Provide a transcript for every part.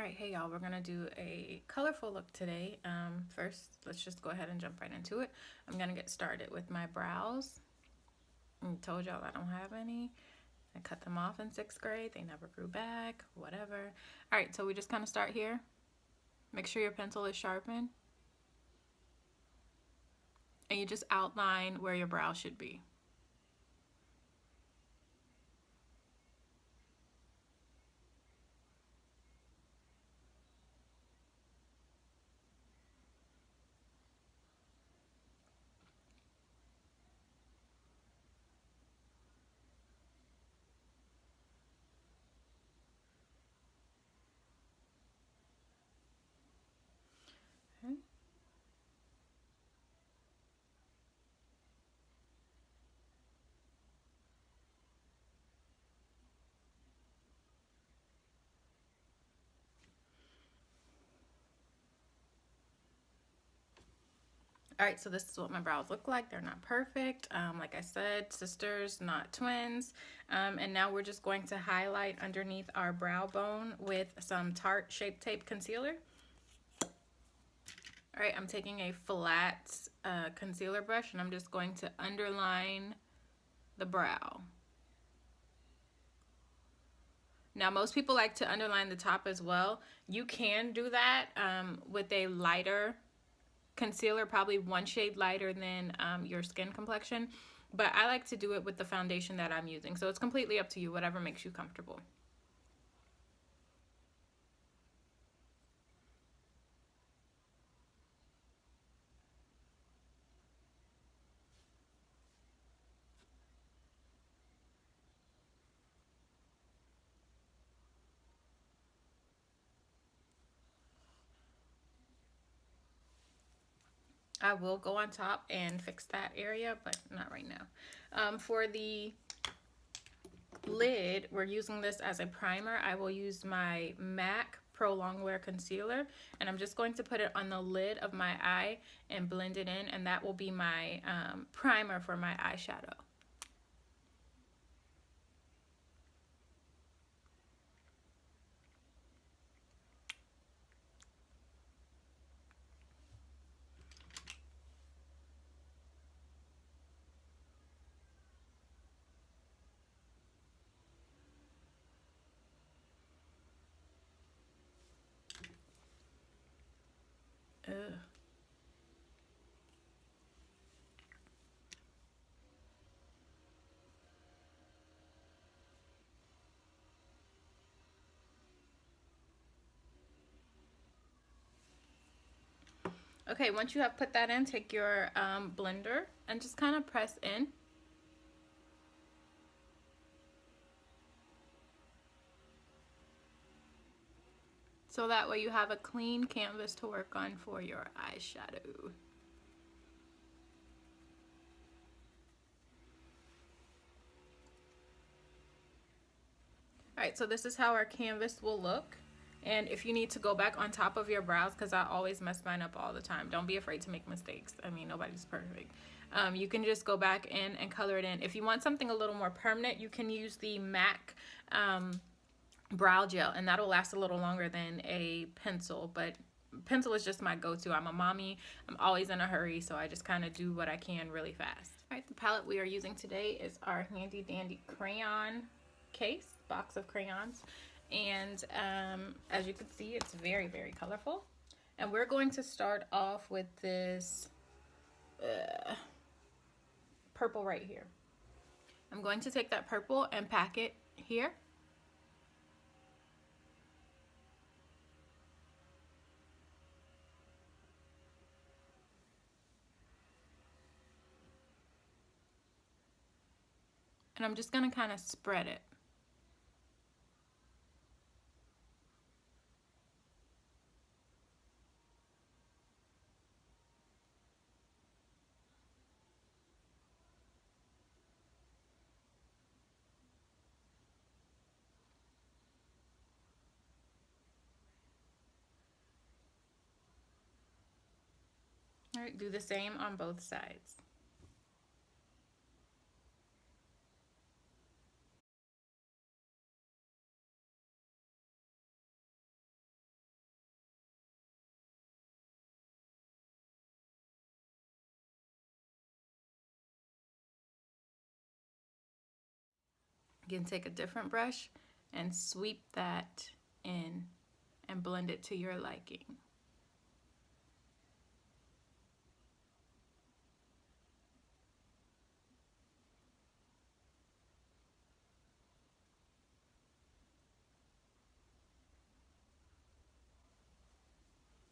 Alright, hey y'all, we're gonna do a colorful look today. First, let's just go ahead and jump right into it. I'm gonna get started with my brows. I told y'all I don't have any. I cut them off in 6th grade. They never grew back, whatever. Alright, so we just kind of start here. Make sure your pencil is sharpened. And you just outline where your brow should be. Okay. Alright, so this is what my brows look like. They're not perfect. Like I said, sisters, not twins. And now we're just going to highlight underneath our brow bone with some Tarte Shape Tape Concealer. Alright, I'm taking a flat concealer brush and I'm just going to underline the brow. Now, most people like to underline the top as well. You can do that with a lighter concealer, probably one shade lighter than your skin complexion, but I like to do it with the foundation that I'm using, so it's completely up to you, whatever makes you comfortable. I will go on top and fix that area, but not right now. For the lid, we're using this as a primer. I will use my Mac Prolongwear concealer, and I'm just going to put it on the lid of my eye and blend it in, and that will be my primer for my eyeshadow. Ugh. Okay, once you have put that in, take your blender and just kind of press in. So that way you have a clean canvas to work on for your eyeshadow. Alright, so this is how our canvas will look. And if you need to go back on top of your brows, because I always mess mine up all the time, don't be afraid to make mistakes. I mean, nobody's perfect. You can just go back in and color it in. If you want something a little more permanent, you can use the MAC brow gel, and that'll last a little longer than a pencil, but pencil is just my go-to. I'm a mommy. I'm always in a hurry, so I just kind of do what I can really fast. All right, the palette we are using today is our handy dandy crayon case, box of crayons, and as you can see, it's very, very colorful. And we're going to start off with this purple right here. I'm going to take that purple and pack it here. And I'm just going to kind of spread it. All right, do the same on both sides. You can take a different brush and sweep that in and blend it to your liking.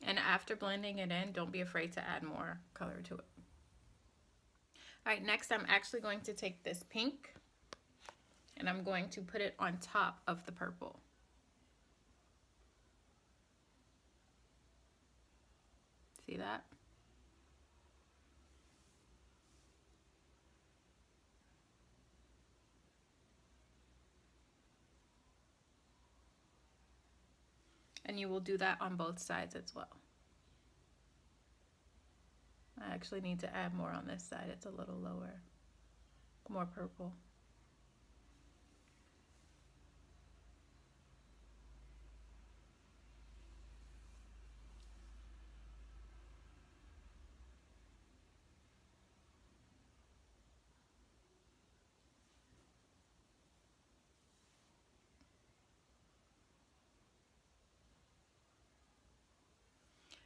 And after blending it in, don't be afraid to add more color to it. All right, next I'm actually going to take this pink and I'm going to put it on top of the purple. See that? And you will do that on both sides as well. I actually need to add more on this side. It's a little lower, more purple.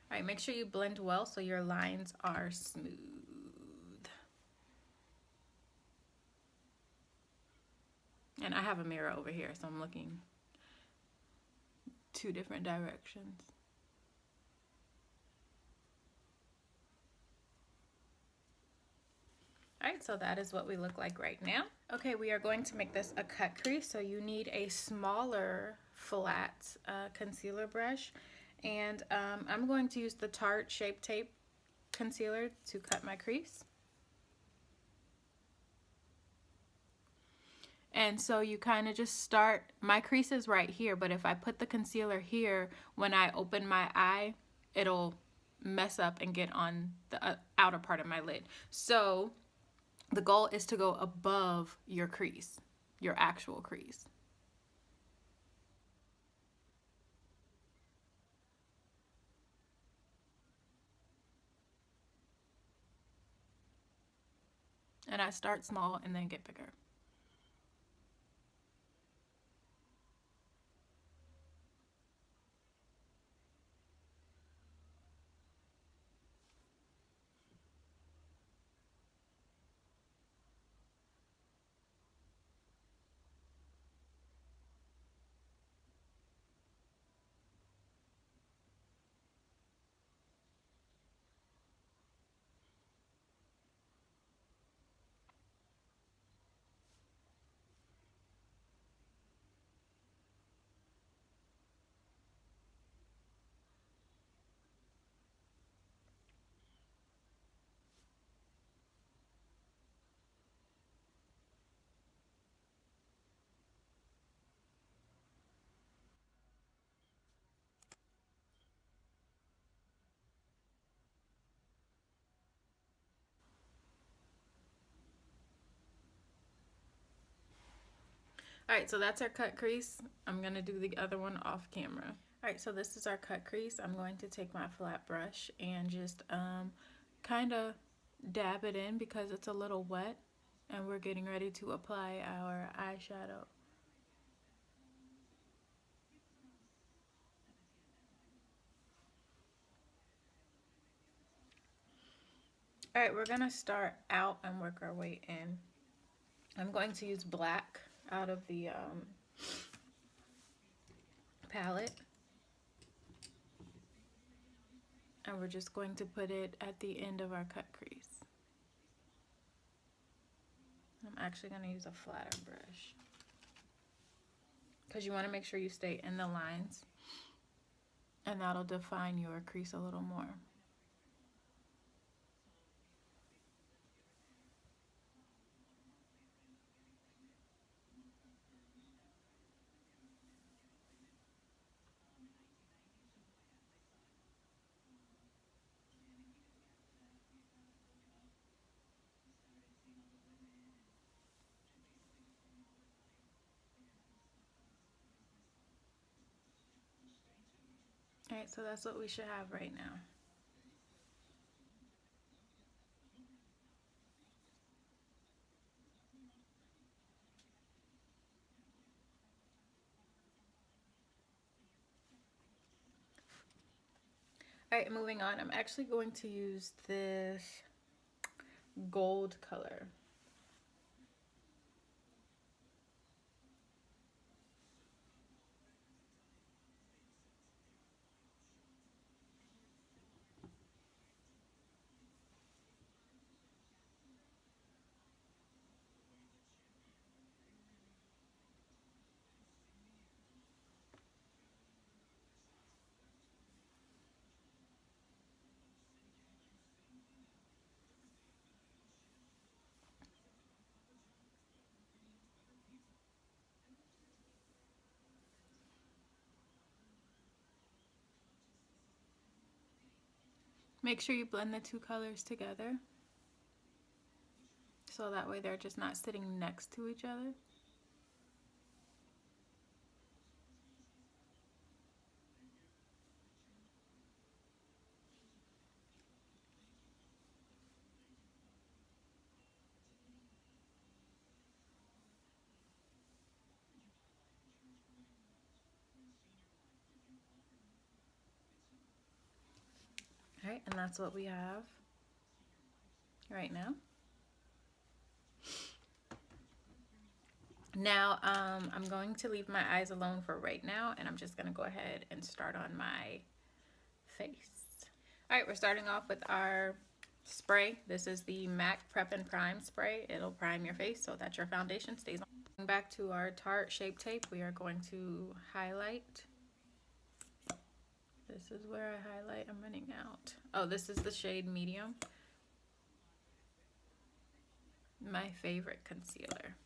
All right, make sure you blend well so your lines are smooth. And I have a mirror over here, so I'm looking two different directions. All right, so that is what we look like right now. Okay, we are going to make this a cut crease, so you need a smaller flat concealer brush. And I'm going to use the Tarte Shape Tape concealer to cut my crease. And so you kind of just start, my crease is right here, but if I put the concealer here, when I open my eye, it'll mess up and get on the outer part of my lid. So the goal is to go above your crease, your actual crease. And I start small and then get bigger. All right, so that's our cut crease. I'm gonna do the other one off camera. All right, so this is our cut crease. I'm going to take my flat brush and just kind of dab it in because it's a little wet and we're getting ready to apply our eyeshadow. All right, we're gonna start out and work our way in. I'm going to use black out of the palette. And we're just going to put it at the end of our cut crease. I'm actually going to use a flatter brush because you want to make sure you stay in the lines, and that'll define your crease a little more. All right, so that's what we should have right now. Alright, moving on. I'm actually going to use this gold color. Make sure you blend the two colors together, so that way they're just not sitting next to each other. Alright, and that's what we have right now. Now, I'm going to leave my eyes alone for right now, and I'm just going to go ahead and start on my face. Alright, we're starting off with our spray. This is the Mac Prep and Prime spray. It'll prime your face so that your foundation stays on. Going back to our Tarte Shape Tape, we are going to highlight. This is where I highlight. I'm running out. Oh, this is the shade Medium. My favorite concealer.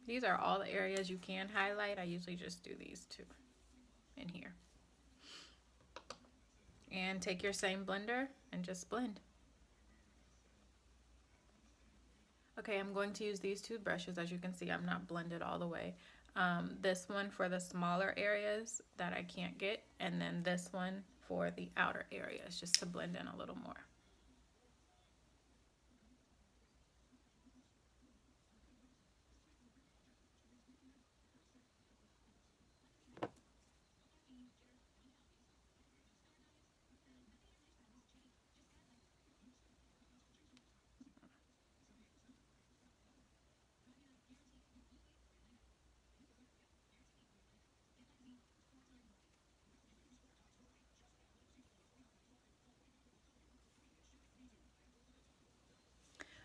These are all the areas you can highlight. I usually just do these two in here. And take your same blender and just blend. Okay, I'm going to use these two brushes. As you can see, I'm not blended all the way. This one for the smaller areas that I can't get, and then this one for the outer areas, just to blend in a little more.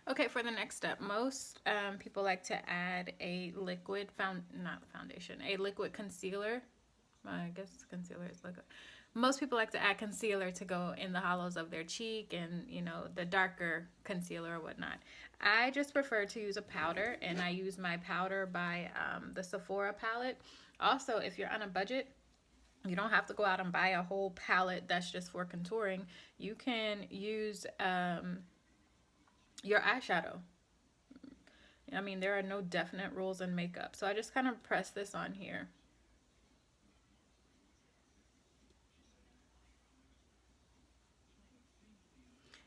Okay, for the next step, most people like to add a liquid a liquid concealer. I guess concealer is liquid. Most people like to add concealer to go in the hollows of their cheek and, you know, the darker concealer or whatnot. I just prefer to use a powder, and I use my powder by the Sephora palette. Also, if you're on a budget, you don't have to go out and buy a whole palette that's just for contouring. You can use your eyeshadow. I mean, there are no definite rules in makeup. So I just kind of press this on here.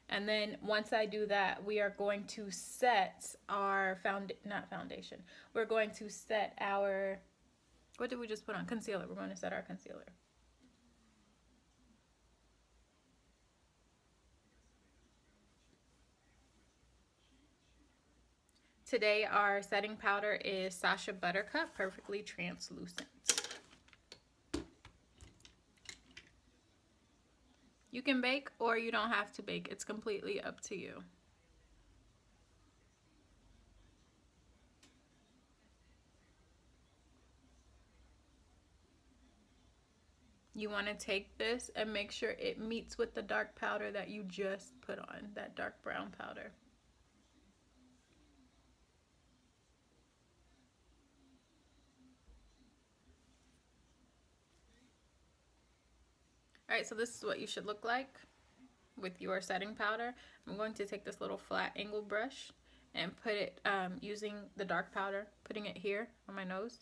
And then once I do that, we are going to set our foundation. We're going to set our, what did we just put on? Concealer. We're going to set our concealer. Today our setting powder is Sacha Butter, perfectly translucent. You can bake or you don't have to bake. It's completely up to you. You want to take this and make sure it meets with the dark powder that you just put on, that dark brown powder. Alright, so this is what you should look like with your setting powder. I'm going to take this little flat angle brush and put it, using the dark powder, putting it here on my nose.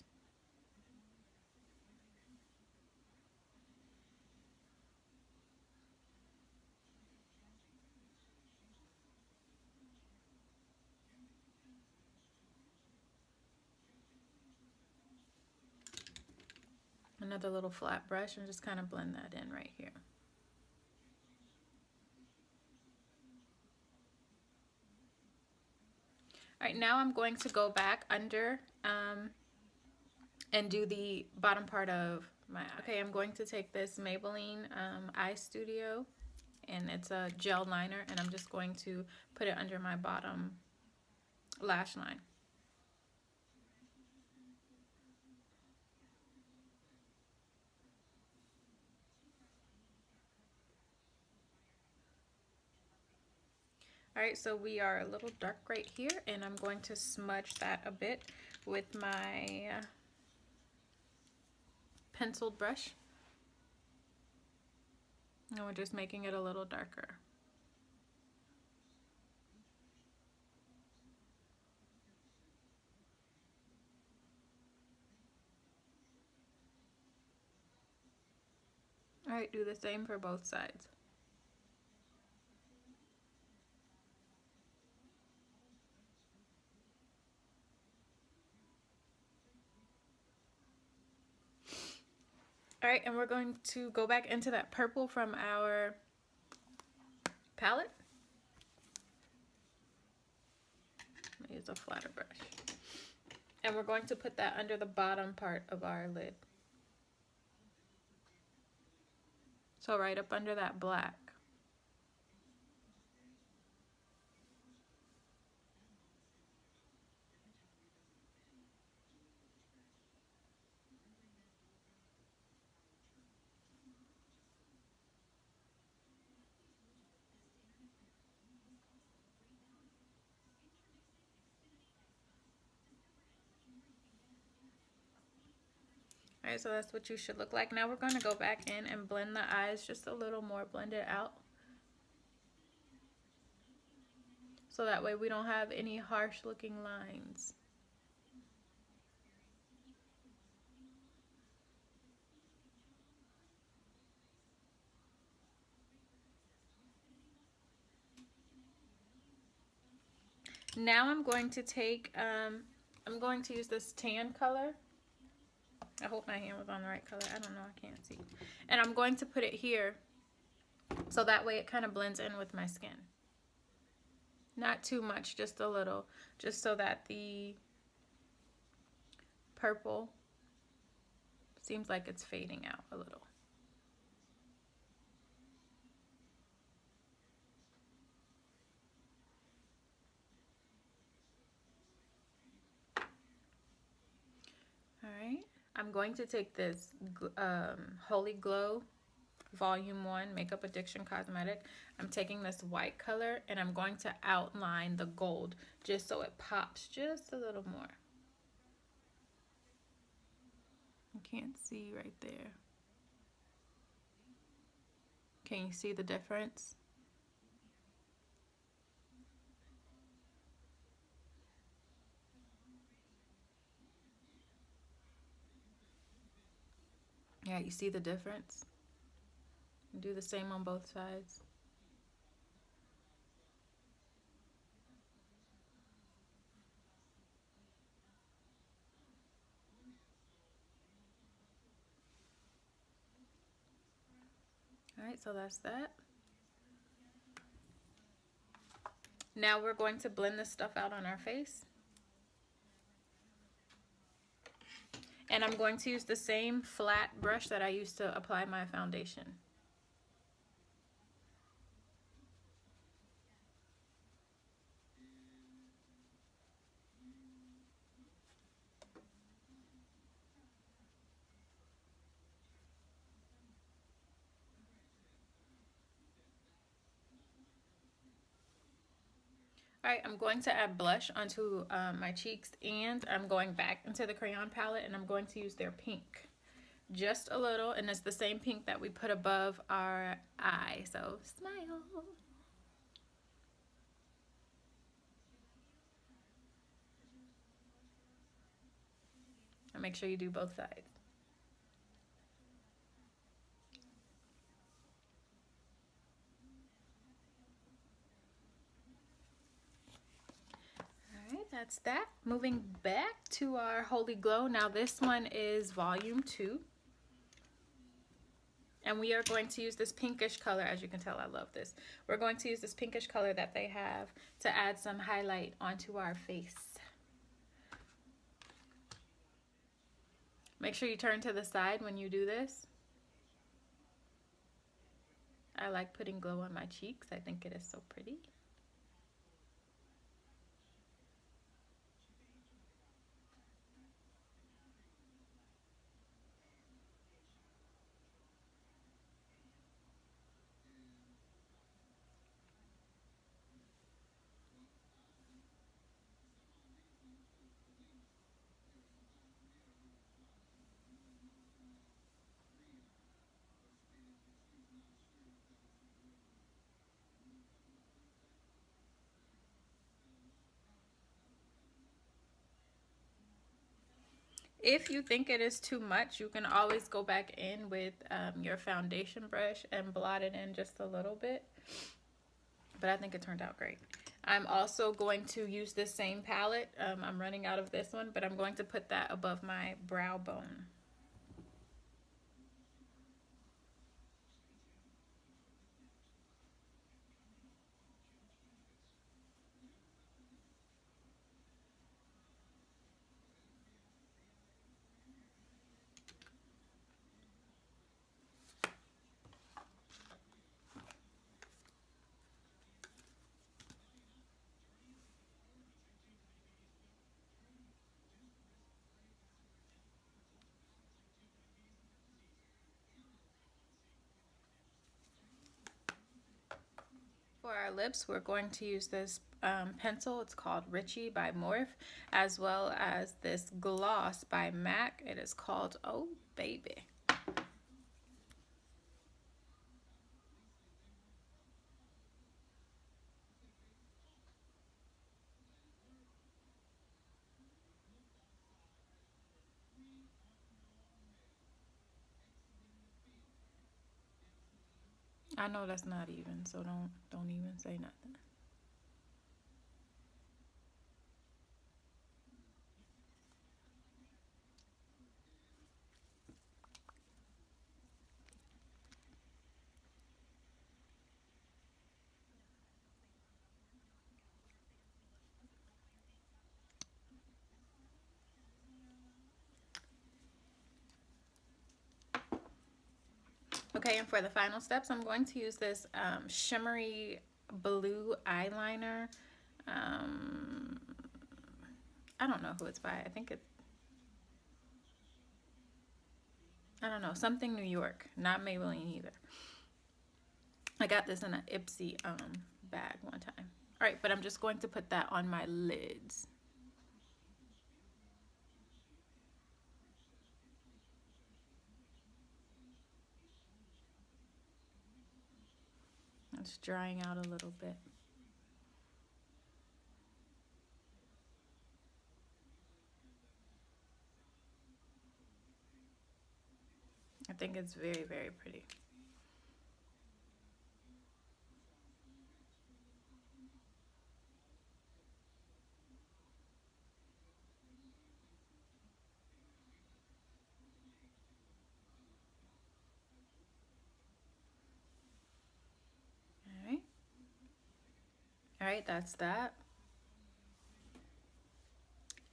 Another little flat brush and just kind of blend that in right here. All right, now I'm going to go back under and do the bottom part of my eye. Okay, I'm going to take this Maybelline Eye Studio, and it's a gel liner, and I'm just going to put it under my bottom lash line. All right, so we are a little dark right here, and I'm going to smudge that a bit with my penciled brush. And we're just making it a little darker. All right, do the same for both sides. All right, and we're going to go back into that purple from our palette. Use a flatter brush. And we're going to put that under the bottom part of our lid. So right up under that black. Alright, so that's what you should look like. Now we're going to go back in and blend the eyes just a little more, blend it out. So that way we don't have any harsh looking lines. Now I'm going to take, I'm going to use this tan color. I hope my hand was on the right color. I don't know, I can't see. And I'm going to put it here so that way it kind of blends in with my skin. Not too much, just a little, just so that the purple seems like it's fading out a little. Alright, I'm going to take this Holy Glow Volume 1 Makeup Addiction Cosmetic. I'm taking this white color and I'm going to outline the gold just so it pops just a little more. You can't see right there. Can you see the difference? Yeah, you see the difference? Do the same on both sides. Alright, so that's that. Now we're going to blend this stuff out on our face. And I'm going to use the same flat brush that I used to apply my foundation. Alright, I'm going to add blush onto my cheeks, and I'm going back into the crayon palette and I'm going to use their pink. Just a little, and it's the same pink that we put above our eye, so smile. And make sure you do both sides. That's that. Moving back to our Holy Glow. Now this one is volume 2. And we are going to use this pinkish color. As you can tell, I love this. We're going to use this pinkish color that they have to add some highlight onto our face. Make sure you turn to the side when you do this. I like putting glow on my cheeks. I think it is so pretty. If you think it is too much, you can always go back in with your foundation brush and blot it in just a little bit. But I think it turned out great. I'm also going to use this same palette. I'm running out of this one, but I'm going to put that above my brow bone. For our lips, we're going to use this pencil. It's called Richie by Morphe, as well as this gloss by Mac. It is called Oh Baby. I know that's not even, so don't even say nothing. Okay, and for the final steps, I'm going to use this shimmery blue eyeliner. I don't know who it's by. I think it's, I don't know, something New York, not Maybelline either. I got this in an Ipsy bag one time. All right, but I'm just going to put that on my lids. It's drying out a little bit. I think it's very, very pretty. All right, that's that.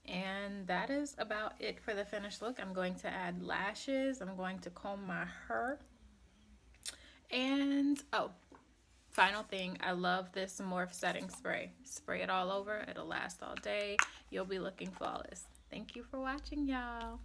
And that is about it for the finished look. I'm going to add lashes. I'm going to comb my hair. And, oh, final thing, I love this Morphe setting spray. Spray it all over. It'll last all day. You'll be looking flawless. Thank you for watching, y'all.